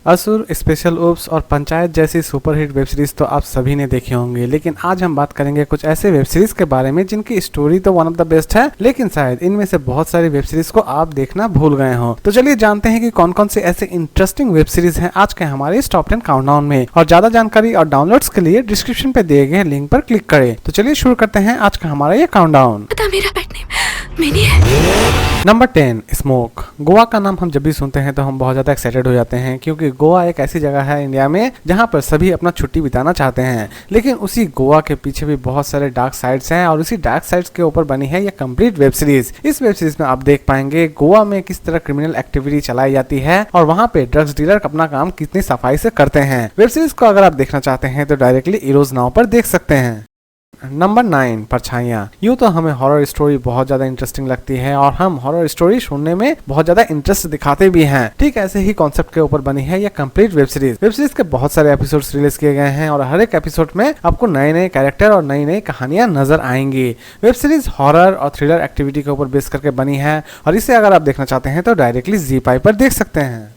असुर, special ops और पंचायत जैसी सुपरहिट वेब सीरीज तो आप सभी ने देखी होंगी, लेकिन आज हम बात करेंगे कुछ ऐसे वेब सीरीज के बारे में जिनकी स्टोरी तो वन ऑफ द बेस्ट है, लेकिन शायद इनमें से बहुत सारी वेब सीरीज को आप देखना भूल गए हो। तो चलिए जानते हैं कि कौन कौन से ऐसे इंटरेस्टिंग वेब सीरीज हैं आज के हमारे इस टॉप 10 काउंटडाउन में। और ज्यादा जानकारी और डाउनलोड्स के लिए डिस्क्रिप्शन पे दिए गए लिंक पर क्लिक करें। तो चलिए शुरू करते हैं आज का हमारा ये काउंटडाउन। Number 10, smoke. गोवा का नाम हम जब भी सुनते हैं तो हम बहुत ज्यादा एक्साइटेड हो जाते हैं, क्योंकि गोवा एक ऐसी जगह है इंडिया में जहां पर सभी अपना छुट्टी बिताना चाहते हैं। लेकिन उसी गोवा के पीछे भी बहुत सारे डार्क साइड्स हैं और उसी डार्क साइड्स के ऊपर बनी है ये कंप्लीट वेब सीरीज। इस वेब सीरीज में आप देख पाएंगे गोवा में किस तरह क्रिमिनल एक्टिविटी चलाई जाती है और वहाँ पे ड्रग्स डीलर अपना काम कितनी सफाई से करते हैं। वेब सीरीज को अगर आप देखना चाहते हैं तो डायरेक्टली इरोज नाउ पर देख सकते हैं। नंबर 9, परछाइयाँ। यूँ तो हमें हॉरर स्टोरी बहुत ज्यादा इंटरेस्टिंग लगती है और हम हॉरर स्टोरी सुनने में बहुत ज्यादा इंटरेस्ट दिखाते भी हैं। ठीक ऐसे ही कॉन्सेप्ट के ऊपर बनी है यह complete web series. Web series के बहुत सारे एपिसोड्स रिलीज किए गए हैं और हर एक एपिसोड में आपको नए नए कैरेक्टर और नई नई कहानियां नजर आएंगी। वेब सीरीज हॉरर और थ्रिलर एक्टिविटी के ऊपर बेस करके बनी है और इसे अगर आप देखना चाहते हैं तो डायरेक्टली ZEE5 पर देख सकते हैं।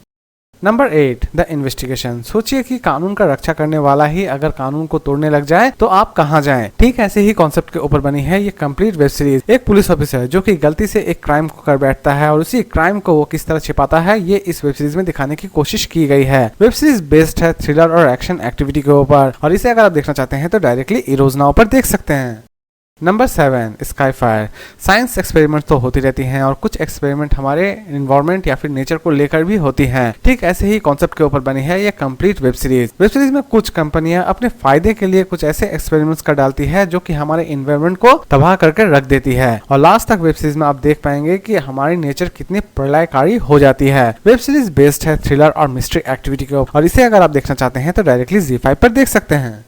Number 8, the investigation. सोचिए कि कानून का रक्षा करने वाला ही अगर कानून को तोड़ने लग जाए तो आप कहां जाएं। ठीक ऐसे ही कॉन्सेप्ट के ऊपर बनी है ये कंप्लीट वेब सीरीज। एक पुलिस ऑफिसर जो कि गलती से एक क्राइम को कर बैठता है और उसी क्राइम को वो किस तरह छिपाता है ये इस वेब सीरीज में दिखाने की कोशिश की गई है। वेब सीरीज बेस्ड है थ्रिलर और एक्शन एक्टिविटी के ऊपर और इसे अगर आप देखना चाहते हैं तो डायरेक्टली इरोज नाउ पर देख सकते हैं। नंबर 7, स्काईफायर। साइंस एक्सपेरिमेंट तो होती रहती हैं और कुछ एक्सपेरिमेंट हमारे एनवायरनमेंट या फिर नेचर को लेकर भी होती हैं। ठीक ऐसे ही कॉन्सेप्ट के ऊपर बनी है ये complete web series. Web series में कुछ कंपनियां अपने फायदे के लिए कुछ ऐसे एक्सपेरिमेंट्स कर डालती है जो कि हमारे एनवायरनमेंट को तबाह करके रख देती है और लास्ट तक वेब सीरीज में आप देख पाएंगे कि हमारी नेचर कितनी प्रलयकारी हो जाती है। वेब सीरीज बेस्ड है थ्रिलर और मिस्ट्री एक्टिविटी के ऊपर और इसे अगर आप देखना चाहते हैं तो डायरेक्टली ZEE5 पर देख सकते हैं।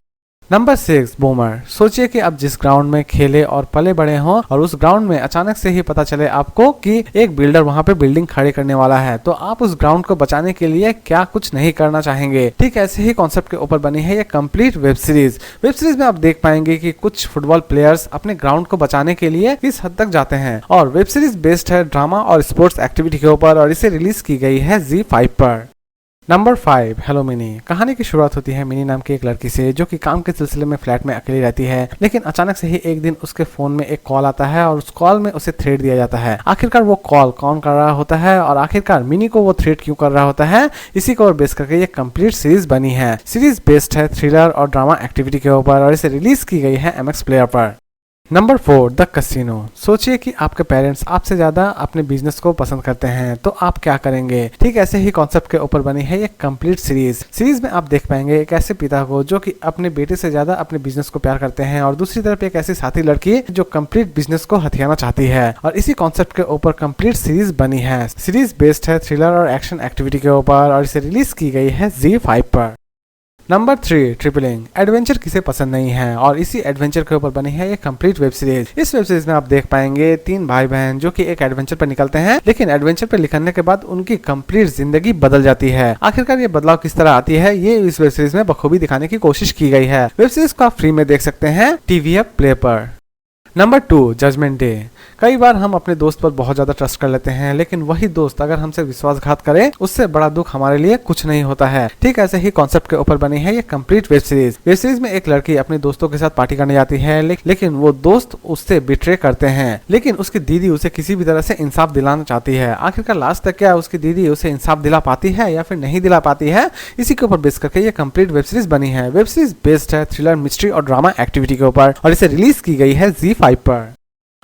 Number 6, boomer. सोचिए कि आप जिस ग्राउंड में खेले और पले बड़े हों और उस ग्राउंड में अचानक से ही पता चले आपको कि एक बिल्डर वहां पे बिल्डिंग खड़ी करने वाला है, तो आप उस ग्राउंड को बचाने के लिए क्या कुछ नहीं करना चाहेंगे। ठीक ऐसे ही कॉन्सेप्ट के ऊपर बनी है ये complete web series. Web series में आप देख पाएंगे कि कुछ फुटबॉल प्लेयर्स अपने ग्राउंड को बचाने के लिए किस हद तक जाते हैं और वेब सीरीज बेस्ड है ड्रामा और स्पोर्ट्स एक्टिविटी के ऊपर और इसे रिलीज की गई है ZEE5 पर। Number 5, hello mini. कहानी की शुरुआत होती है मिनी नाम की एक लड़की से जो कि काम के सिलसिले में फ्लैट में अकेली रहती है, लेकिन अचानक से ही एक दिन उसके फोन में एक कॉल आता है और उस कॉल में उसे थ्रेट दिया जाता है। आखिरकार वो कॉल कौन कर रहा होता है और आखिरकार मिनी को वो थ्रेट क्यों कर रहा होता है, इसी को बेस करके ये कंप्लीट सीरीज बनी है। सीरीज बेस्ड है थ्रिलर और ड्रामा एक्टिविटी के ऊपर और इसे रिलीज की गई है MX प्लेयर पर। Number 4, the casino. सोचिए कि आपके पेरेंट्स आपसे ज्यादा अपने बिजनेस को पसंद करते हैं तो आप क्या करेंगे। ठीक ऐसे ही कॉन्सेप्ट के ऊपर बनी है ये कंप्लीट सीरीज। सीरीज में आप देख पाएंगे एक ऐसे पिता को जो कि अपने बेटे से ज्यादा अपने बिजनेस को प्यार करते हैं और दूसरी तरफ एक ऐसी साथी लड़की जो कंप्लीट बिजनेस को हथियाना चाहती है और इसी कॉन्सेप्ट के ऊपर कंप्लीट सीरीज बनी है। सीरीज बेस्ड है थ्रिलर और एक्शन एक्टिविटी के ऊपर और इसे रिलीज की गई है ZEE5 पर। Number 3, tripling. एडवेंचर किसे पसंद नहीं है और इसी एडवेंचर के ऊपर बनी है ये कंप्लीट वेब सीरीज। इस वेब सीरीज में आप देख पाएंगे 3 भाई बहन जो कि एक एडवेंचर पर निकलते हैं, लेकिन एडवेंचर पर निकलने के बाद उनकी कंप्लीट जिंदगी बदल जाती है। आखिरकार ये बदलाव किस तरह आती है ये इस वेब सीरीज में बखूबी दिखाने की कोशिश की गई है। वेब सीरीज को आप फ्री में देख सकते हैं TV ऐप प्ले पर। Number 2, judgement day. कई बार हम अपने दोस्त पर बहुत ज्यादा ट्रस्ट कर लेते हैं, लेकिन वही दोस्त अगर हमसे विश्वासघात करे उससे बड़ा दुख हमारे लिए कुछ नहीं होता है। ठीक ऐसे ही कॉन्सेप्ट के ऊपर बनी है ये complete web series. Web series में एक लड़की अपने दोस्तों के साथ पार्टी करने जाती है, लेकिन वो दोस्त उससे बिट्रे करते हैं, लेकिन उसकी दीदी उसे किसी भी तरह से इंसाफ दिलाना चाहती है। आखिरकार लास्ट तक क्या उसकी दीदी उसे इंसाफ दिला पाती है या फिर नहीं दिला पाती है, इसी के ऊपर बेस करके ये कंप्लीट वेब सीरीज बनी है। वेब सीरीज बेस्ड है थ्रिलर, मिस्ट्री और ड्रामा एक्टिविटी के ऊपर और इसे रिलीज की गई है ZEE5 पर।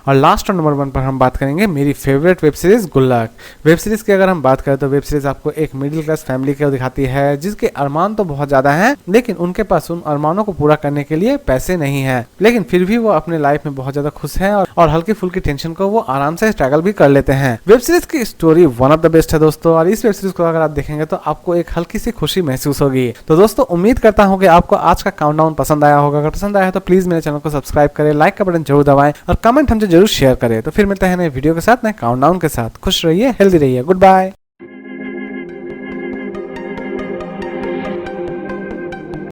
और लास्ट और नंबर 1 पर हम बात करेंगे मेरी फेवरेट वेब सीरीज गुल्लक। वेब सीरीज की अगर हम बात करें तो वेब सीरीज आपको एक मिडिल क्लास फैमिली को दिखाती है जिसके अरमान तो बहुत ज्यादा हैं, लेकिन उनके पास उन अरमानों को पूरा करने के लिए पैसे नहीं है, लेकिन फिर भी वो अपने लाइफ में बहुत ज्यादा खुश है और हल्की फुल्की टेंशन को वो आराम से स्ट्रगल भी कर लेते हैं। वेब सीरीज की story one of the best है दोस्तों और इस वेब सीरीज को अगर आप देखेंगे तो आपको एक हल्की सी खुशी महसूस होगी। तो दोस्तों उम्मीद करता हूँ कि आपको आज का काउंटडाउन पसंद आया होगा। अगर पसंद आया तो प्लीज मेरे चैनल को सब्सक्राइब करें, लाइक का बटन जरूर दबाएं और कमेंट हमसे जरूर शेयर करें। तो फिर मिलते हैं नए वीडियो के साथ, नए काउंटडाउन के साथ। खुश रहिए, हेल्दी रहिए, गुड बाय।